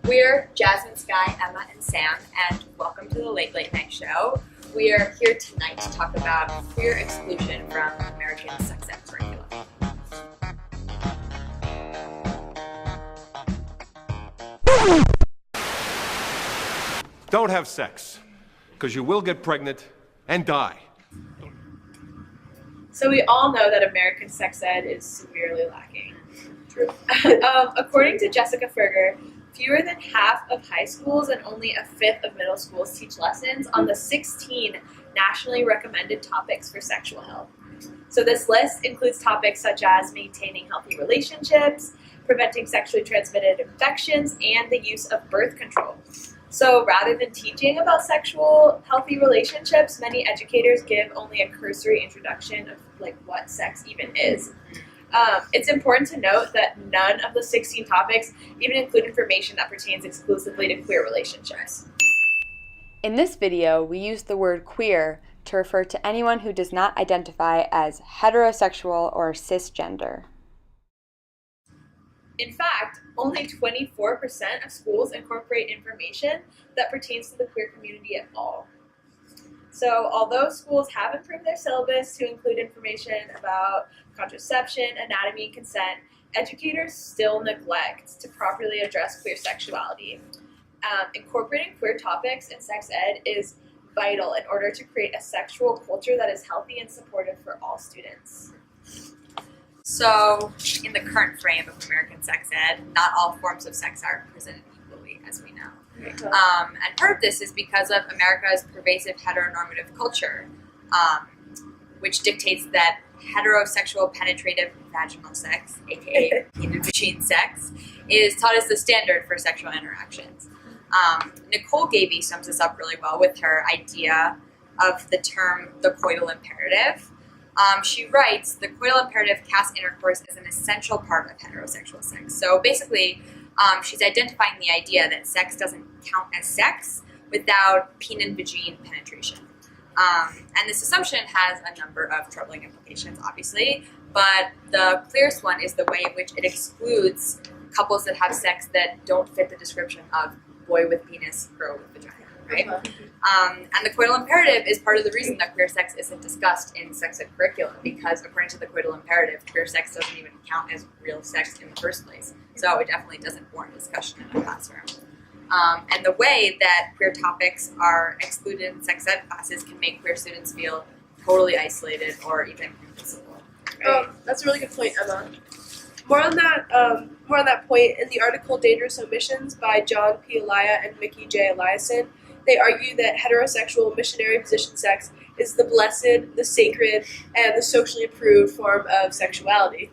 We're Jasmine, Skye, Emma, and Sam, and welcome to the Late Late Night Show. We are here tonight to talk about queer exclusion from American sex ed curriculum. Don't have sex, because you will get pregnant and die. So we all know that American sex ed is severely lacking. True. According to Jessica Ferger, fewer than half of high schools and only a fifth of middle schools teach lessons on the 16 nationally recommended topics for sexual health. So this list includes topics such as maintaining healthy relationships, preventing sexually transmitted infections, and the use of birth control. So rather than teaching about sexual healthy relationships, many educators give only a cursory introduction of what sex even is. It's important to note that none of the 16 topics even include information that pertains exclusively to queer relationships. In this video, we use the word queer to refer to anyone who does not identify as heterosexual or cisgender. In fact, only 24% of schools incorporate information that pertains to the queer community at all. So although schools have improved their syllabus to include information about contraception, anatomy, and consent, educators still neglect to properly address queer sexuality. Incorporating queer topics in sex ed is vital in order to create a sexual culture that is healthy and supportive for all students. So, in the current frame of American sex ed, not all forms of sex are presented equally, as we know. And part of this is because of America's pervasive heteronormative culture, which dictates that heterosexual penetrative vaginal sex, aka penis-vagine sex, is taught as the standard for sexual interactions. Nicole Gavey sums this up really well with her idea of the term the coital imperative. She writes, the coital imperative casts intercourse as an essential part of heterosexual sex. So basically, she's identifying the idea that sex doesn't count as sex without penis-vagine penetration. And this assumption has a number of troubling implications, obviously, but the clearest one is the way in which it excludes couples that have sex that don't fit the description of boy with penis, girl with vagina, right? And the coital imperative is part of the reason that queer sex isn't discussed in sex ed curriculum, because according to the coital imperative, queer sex doesn't even count as real sex in the first place. So it definitely doesn't warrant discussion in a classroom. And the way that queer topics are excluded in sex ed classes can make queer students feel totally isolated or even invisible. Right? That's a really good point, Emma. More on that point, in the article Dangerous Omissions by John P. Elia and Mickey J. Eliason, they argue that heterosexual missionary position sex is the blessed, the sacred, and the socially approved form of sexuality.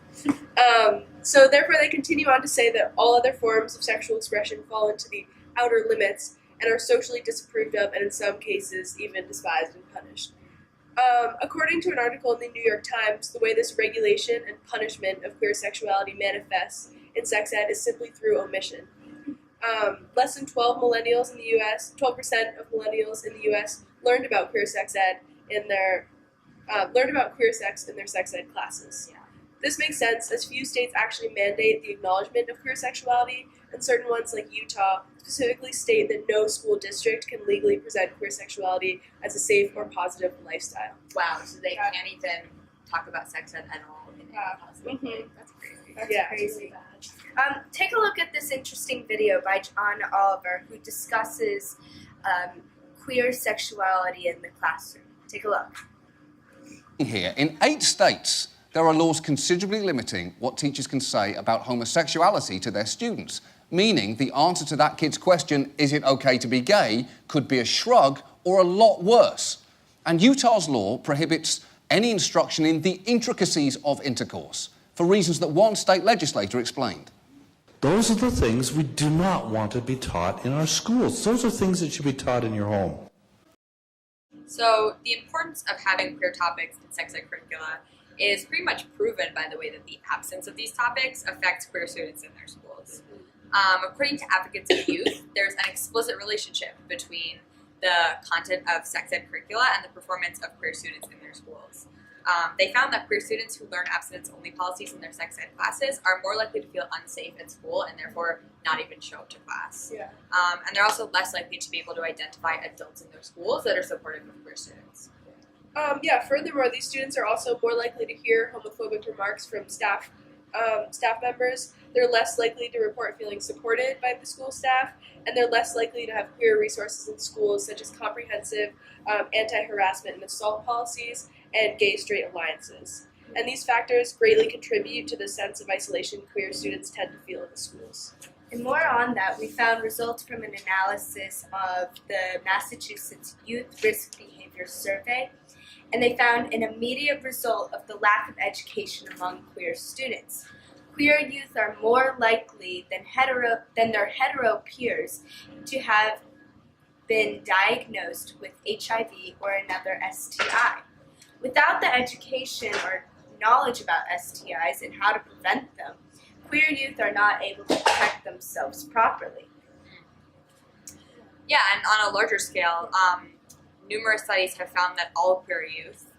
So therefore they continue on to say that all other forms of sexual expression fall into the outer limits and are socially disapproved of, and in some cases even despised and punished. According to an article in the New York Times, the way this regulation and punishment of queer sexuality manifests in sex ed is simply through omission. Less than 12% of millennials in the U.S. learned about queer sex in their sex ed classes. Yeah. This makes sense, as few states actually mandate the acknowledgement of queer sexuality, and certain ones, like Utah, specifically state that no school district can legally present queer sexuality as a safe or positive lifestyle. Wow, so they can't even talk about sex ed at all in any positive way. That's crazy. Yeah. Crazy. Take a look at this interesting video by John Oliver, who discusses queer sexuality in the classroom. Take a look. Here, in 8 states, there are laws considerably limiting what teachers can say about homosexuality to their students, meaning the answer to that kid's question, is it okay to be gay, could be a shrug or a lot worse. And Utah's law prohibits any instruction in the intricacies of intercourse, for reasons that one state legislator explained. Those are the things we do not want to be taught in our schools. Those are things that should be taught in your home. So the importance of having queer topics in sex ed curricula is pretty much proven by the way that the absence of these topics affects queer students in their schools. According to Advocates of Youth, there's an explicit relationship between the content of sex ed curricula and the performance of queer students in their schools. They found that queer students who learn abstinence-only policies in their sex ed classes are more likely to feel unsafe at school and therefore not even show up to class. Yeah. And they're also less likely to be able to identify adults in their schools that are supportive of queer students. Furthermore, these students are also more likely to hear homophobic remarks from staff members. They're less likely to report feeling supported by the school staff, and they're less likely to have queer resources in schools such as comprehensive anti-harassment and assault policies and gay-straight alliances. And these factors greatly contribute to the sense of isolation queer students tend to feel in the schools. And more on that, we found results from an analysis of the Massachusetts Youth Risk Behavior Survey, and they found an immediate result of the lack of education among queer students. Queer youth are more likely than their hetero peers to have been diagnosed with HIV or another STI. Without the education or knowledge about STIs and how to prevent them, queer youth are not able to protect themselves properly. Yeah, and on a larger scale, numerous studies have found that all queer youth,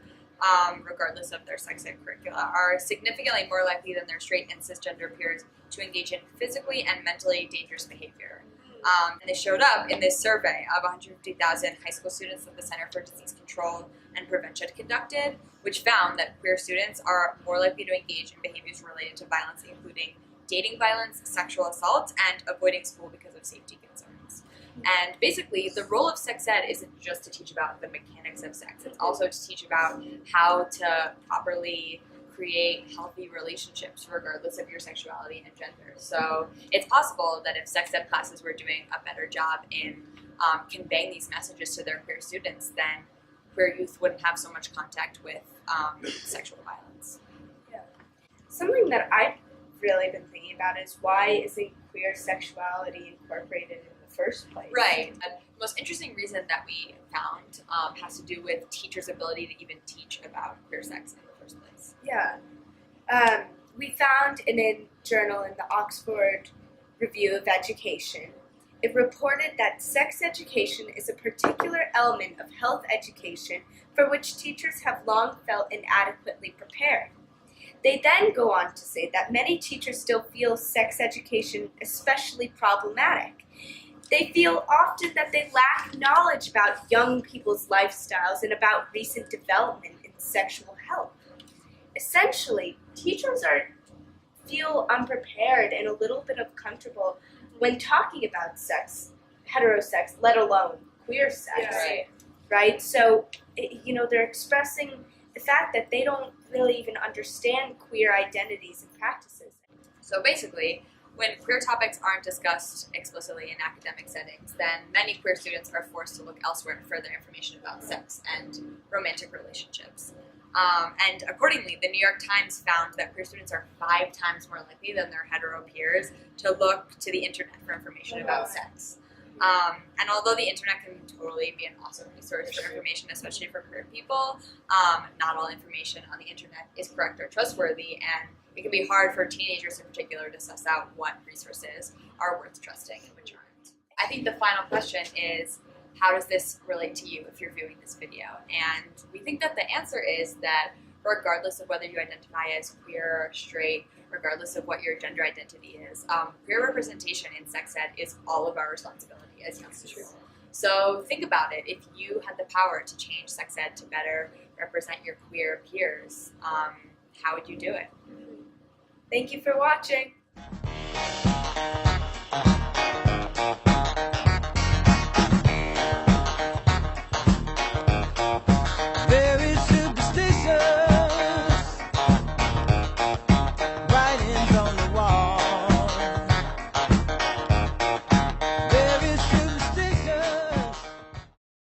regardless of their sex ed curricula, are significantly more likely than their straight and cisgender peers to engage in physically and mentally dangerous behavior. And they showed up in this survey of 150,000 high school students that the Center for Disease Control and Prevention conducted, which found that queer students are more likely to engage in behaviors related to violence, including dating violence, sexual assault, and avoiding school because of safety concerns. And basically, the role of sex ed isn't just to teach about the mechanics of sex, it's also to teach about how to properly create healthy relationships regardless of your sexuality and gender. So it's possible that if sex ed classes were doing a better job in conveying these messages to their queer students, then queer youth wouldn't have so much contact with sexual violence. Yeah. Something that I've really been thinking about is why isn't queer sexuality incorporated in the first place? Right. The most interesting reason that we found has to do with teachers' ability to even teach about queer sex in the first place. Yeah. We found in a journal in the Oxford Review of Education, it reported that sex education is a particular element of health education for which teachers have long felt inadequately prepared. They then go on to say that many teachers still feel sex education especially problematic. They feel often that they lack knowledge about young people's lifestyles and about recent development in sexual health. Essentially, teachers feel unprepared and a little bit uncomfortable when talking about sex, heterosex, let alone queer sex. Yeah. Right? So, they're expressing the fact that they don't really even understand queer identities and practices. So basically, when queer topics aren't discussed explicitly in academic settings, then many queer students are forced to look elsewhere for further information about sex and romantic relationships. And accordingly, the New York Times found that queer students are 5 times more likely than their hetero peers to look to the internet for information about sex. And although the internet can totally be an awesome resource for information, especially for queer people, not all information on the internet is correct or trustworthy, and it can be hard for teenagers in particular to suss out what resources are worth trusting and which aren't. I think the final question is, how does this relate to you if you're viewing this video? And we think that the answer is that regardless of whether you identify as queer or straight, regardless of what your gender identity is, queer representation in sex ed is all of our responsibility as young people. So think about it. If you had the power to change sex ed to better represent your queer peers, how would you do it? Thank you for watching.